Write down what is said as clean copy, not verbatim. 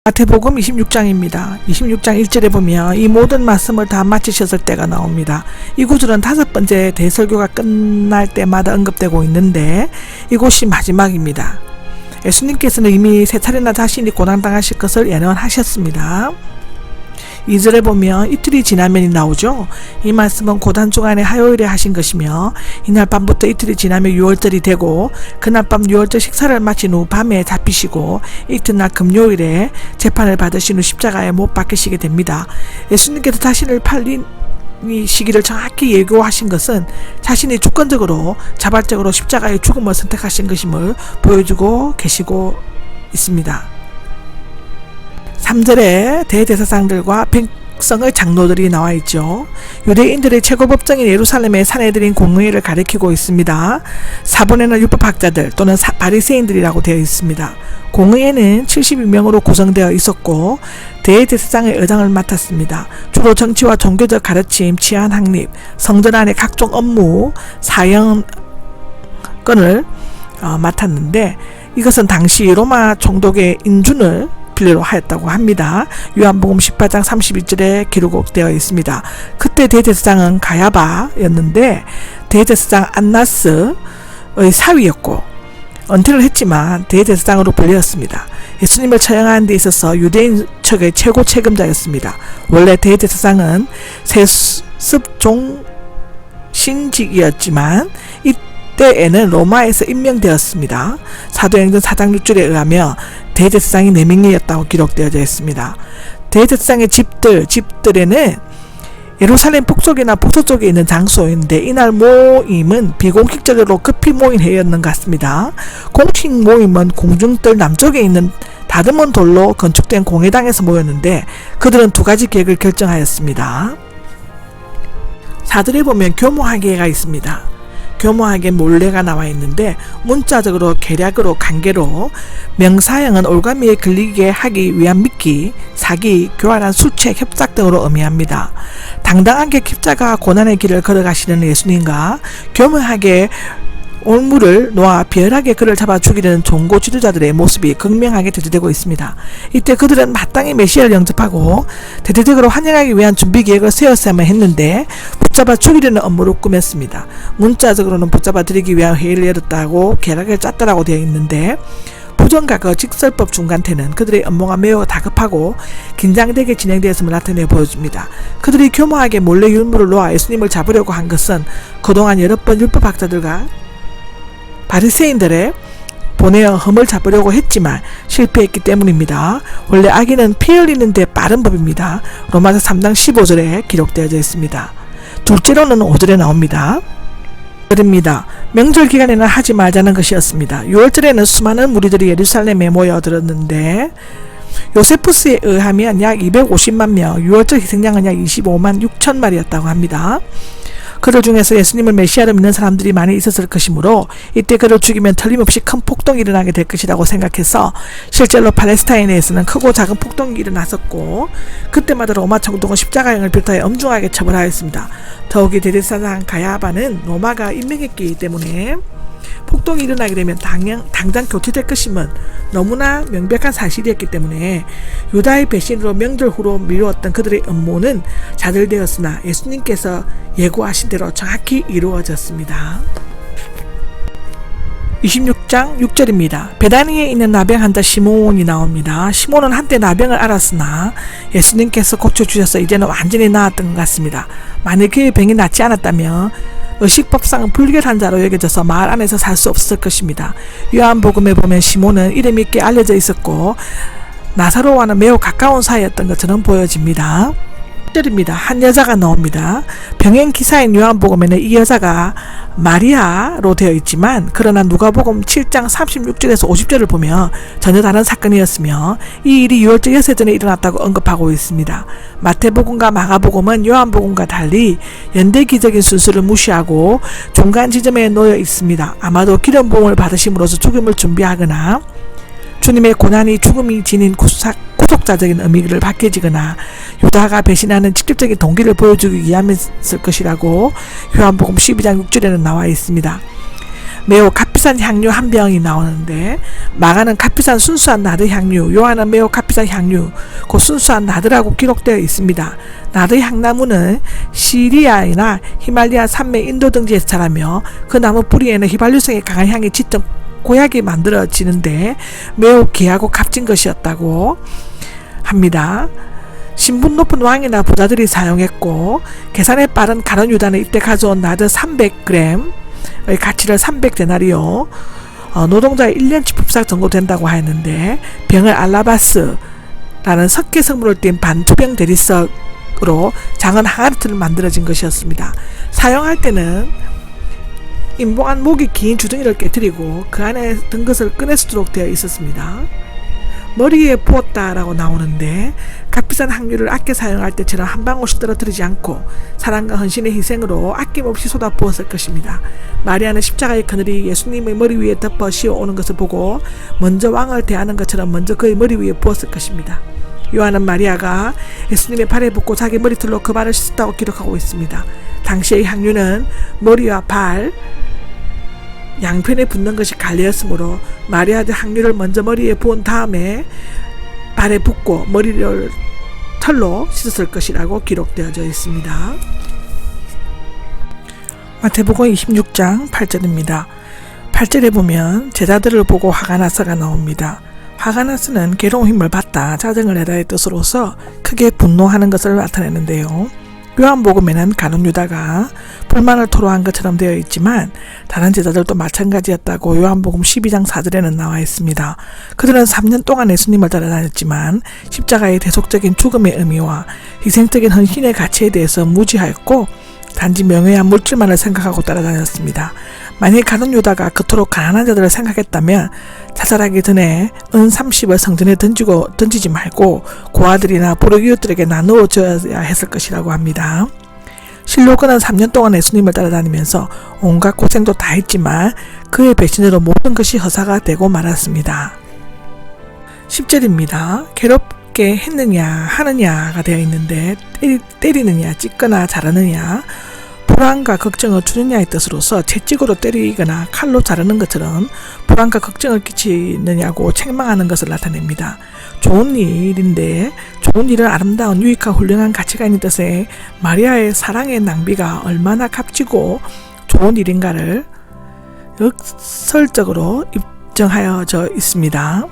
마태복음 26장입니다. 26장 1절에 보면 이 모든 말씀을 다 마치셨을 때가 나옵니다. 이 구절은 5번째 대설교가 끝날 때마다 언급되고 있는데 이곳이 마지막입니다. 예수님께서는 이미 3차례나 자신이 고난당하실 것을 예언하셨습니다. 2절에 보면 이틀이 지나면이 나오죠. 이 말씀은 고단 주간의 화요일에 하신 것이며 이날 밤부터 이틀이 지나면 유월절이 되고 그날 밤 유월절 식사를 마친 후 밤에 잡히시고 이튿날 금요일에 재판을 받으신 후 십자가에 못 박히시게 됩니다. 예수님께서 자신을 팔린 이 시기를 정확히 예고하신 것은 자신이 주권적으로 자발적으로 십자가의 죽음을 선택하신 것임을 보여주고 계시고 있습니다. 3절에 대제사장들과 백성의 장로들이 나와 있죠. 유대인들의 최고 법정인 예루살렘의 사내들인 공의회를 가리키고 있습니다. 4번에는 율법학자들 또는 바리새인들이라고 되어 있습니다. 공의회는 72명으로 구성되어 있었고 대제사장의 의장을 맡았습니다. 주로 정치와 종교적 가르침, 치안 확립, 성전 안의 각종 업무, 사형권을 맡았는데 이것은 당시 로마 총독의 인준을 필요로 하였다고 합니다. 요한복음 18장 32절에 기록되어 있습니다. 그때 대제사장은 가야바였는데 대제사장 안나스의 사위였고 은퇴를 했지만 대제사장으로 불렸습니다. 예수님을 처형하는 데 있어서 유대인 측의 최고 책임자였습니다. 원래 대제사장은 세습종신직이었지만 이때에는 로마에서 임명되었습니다. 사도행전 4장 6절에 의하면 대제사장이 4명이었다고 기록되어져 있습니다. 대제사장의 집들에는 예루살렘 북쪽이나 북서쪽에 있는 장소인데 이날 모임은 비공식적으로 급히 모인 회의였는 것 같습니다. 공식 모임은 공중뜰 남쪽에 있는 다듬은 돌로 건축된 공회당에서 모였는데 그들은 2가지 계획을 결정하였습니다. 4절에 보면 교모하게가 있습니다. 교모하게 몰래가 나와 있는데 문자적으로 계략으로 관계로 명사형은 올가미에 걸리게 하기 위한 미끼, 사기, 교활한 수책, 협작 등으로 의미합니다. 당당하게 깁자가 고난의 길을 걸어가시는 예수님과 교묘하게 올무를 놓아 비열하게 그를 잡아 죽이려는 종고 지도자들의 모습이 극명하게 대두되고 있습니다. 이때 그들은 마땅히 메시아를 영접하고 대대적으로 환영하기 위한 준비 계획을 세웠어야만 했는데 붙잡아 죽이려는 업무를 꾸몄습니다. 문자적으로는 붙잡아 들이기 위한 회의를 열었다고 계략을 짰다라고 되어 있는데 부정과 직설법 중간태는 그들의 업무가 매우 다급하고 긴장되게 진행되었음을 나타내 보여줍니다. 그들이 교묘하게 몰래 율무를 놓아 예수님을 잡으려고 한 것은 그동안 여러 번 율법학자들과 바리새인들의 보내어 흠을 잡으려고 했지만 실패했기 때문입니다. 원래 악인은 피 흘리는 데 빠른 법입니다. 로마서 3장 15절에 기록되어져 있습니다. 둘째로는 5절에 나옵니다. 입니다. 명절 기간에는 하지 말자는 것이었습니다. 6월절에는 수많은 무리들이 예루살렘에 모여들었는데 요세푸스에 의하면 약 250만 명, 6월절 희생양은 약 25만 6천 마리였다고 합니다. 그들 중에서 예수님을 메시아로 믿는 사람들이 많이 있었을 것이므로 이때 그를 죽이면 틀림없이 큰 폭동이 일어나게 될 것이라고 생각해서 실제로 팔레스타인에서는 크고 작은 폭동이 일어났었고 그때마다 로마 총독은 십자가형을 비롯하여 엄중하게 처벌하였습니다. 더욱이 대제사장 가야바는 로마가 임명했기 때문에 폭동이 일어나게 되면 당장 교체될 것임은 너무나 명백한 사실이었기 때문에 유다의 배신으로 명절 후로 미루었던 그들의 음모는 좌절되었으나 예수님께서 예고하신 대로 정확히 이루어졌습니다. 26장 6절입니다. 베다니에 있는 나병 환자 시몬이 나옵니다. 시몬은 한때 나병을 앓았으나 예수님께서 고쳐주셔서 이제는 완전히 나았던 것 같습니다. 만일 그의 병이 낫지 않았다면 의식법상은 불결한 자로 여겨져서 마을 안에서 살 수 없었을 것입니다. 요한복음에 보면 시몬은 이름이 꽤 알려져 있었고 나사로와는 매우 가까운 사이였던 것처럼 보여집니다. 1절입니다. 한 여자가 나옵니다. 병행 기사인 요한복음에는 이 여자가 마리아로 되어 있지만 그러나 누가복음 7장 36절에서 50절을 보면 전혀 다른 사건이었으며 이 일이 6월절 엿새 전에 일어났다고 언급하고 있습니다. 마태복음과 마가복음은 요한복음과 달리 연대기적인 순서를 무시하고 중간 지점에 놓여 있습니다. 아마도 기름 부음을 받으심으로써 죽음을 준비하거나 주님의 고난이 죽음이 지닌 구속자적인 의미를 밝혀지거나 유다가 배신하는 직접적인 동기를 보여주기 위함이었을 것이라고 요한복음 12장 6절에는 나와 있습니다. 매우 값비싼 향유 한 병이 나오는데, 마가는 값비싼 순수한 나드 향유, 요한은 매우 값비싼 향유, 그 순수한 나드라고 기록되어 있습니다. 나드 향나무는 시리아나 히말리아 산맥 인도 등지에서 자라며 그 나무 뿌리에는 휘발유성의 강한 향이 짙은 고약이 만들어지는데 매우 귀하고 값진 것이었다고 합니다. 신분 높은 왕이나 부자들이 사용했고, 계산에 빠른 가룟 유다는 이때 가져온 나드 300g의 가치를 300데나리오, 노동자의 1년치 품삯 정도 된다고 하였는데, 병을 알라바스라는 석회 성분을 띤 반투병 대리석으로 작은 항아리틀을 만들어진 것이었습니다. 사용할 때는 인봉한 목이 긴 주둥이를 깨뜨리고 그 안에 든 것을 꺼낼 수 있도록 되어 있었습니다. 머리에 부었다라고 나오는데, 값비싼 향유를 아껴 사용할 때처럼 한 방울씩 떨어뜨리지 않고 사랑과 헌신의 희생으로 아낌없이 쏟아부었을 것입니다. 마리아는 십자가의 그늘이 예수님의 머리 위에 덮어 씌워오는 것을 보고 먼저 왕을 대하는 것처럼 먼저 그의 머리 위에 부었을 것입니다. 요한은 마리아가 예수님의 발에 붓고 자기 머리털로 그 발을 씻었다고 기록하고 있습니다. 당시의 향유는 머리와 발 양편에 붓는 것이 관례였으므로 마리아도 향유를 먼저 머리에 부은 다음에 발에 붓고 머리를 털로 씻었을 것이라고 기록되어져 있습니다. 마태복음 26장 8절입니다. 8절에 보면 제자들을 보고 화가 나서가 나옵니다. 화가 나서는 괴로운 힘을 받다 짜증을 내다의 뜻으로서 크게 분노하는 것을 나타내는데요. 요한복음에는 가룟 유다가 불만을 토로한 것처럼 되어 있지만 다른 제자들도 마찬가지였다고 요한복음 12장 4절에는 나와 있습니다. 그들은 3년 동안 예수님을 따라다녔지만 십자가의 대속적인 죽음의 의미와 희생적인 헌신의 가치에 대해서 무지하였고 단지 명예와 물질만을 생각하고 따라다녔습니다. 만약 가룟 유다가 그토록 가난한 자들을 생각했다면 자살하기 전에 은 30을 성전에 던지지 말고 고아들이나 부르기웃들에게 나누어 줘야 했을 것이라고 합니다. 실로 그는 3년 동안 예수님을 따라다니면서 온갖 고생도 다 했지만 그의 배신으로 모든 것이 허사가 되고 말았습니다. 10절입니다. 괴롭게 했느냐 하느냐가 되어 있는데 때리느냐 찢거나 자르느냐 불안과 걱정을 주느냐의 뜻으로서 채찍으로 때리거나 칼로 자르는 것처럼 불안과 걱정을 끼치느냐고 책망하는 것을 나타냅니다. 좋은 일인데 좋은 일은 아름다운 유익하고 훌륭한 가치가 있는 뜻에 마리아의 사랑의 낭비가 얼마나 값지고 좋은 일인가를 역설적으로 입증하여져 있습니다.